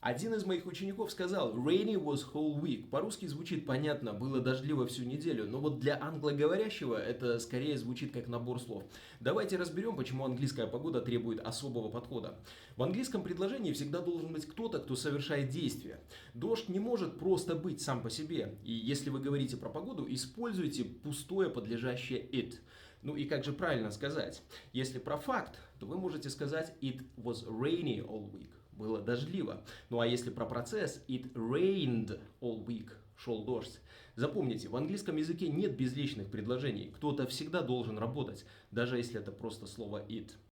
Один из моих учеников сказал «rainy was whole week». По-русски звучит понятно, было дождливо всю неделю, но вот для англоговорящего это скорее звучит как набор слов. Давайте разберем, почему английская погода требует особого подхода. В английском предложении всегда должен быть кто-то, кто совершает действие. Дождь не может просто быть сам по себе. И если вы говорите про погоду, используйте пустое подлежащее it. Ну и как же правильно сказать? Если про факт, то вы можете сказать it was rainy all week. Было дождливо. Ну а если про процесс, it rained all week. Шел дождь. Запомните, в английском языке нет безличных предложений. Кто-то всегда должен работать, даже если это просто слово it.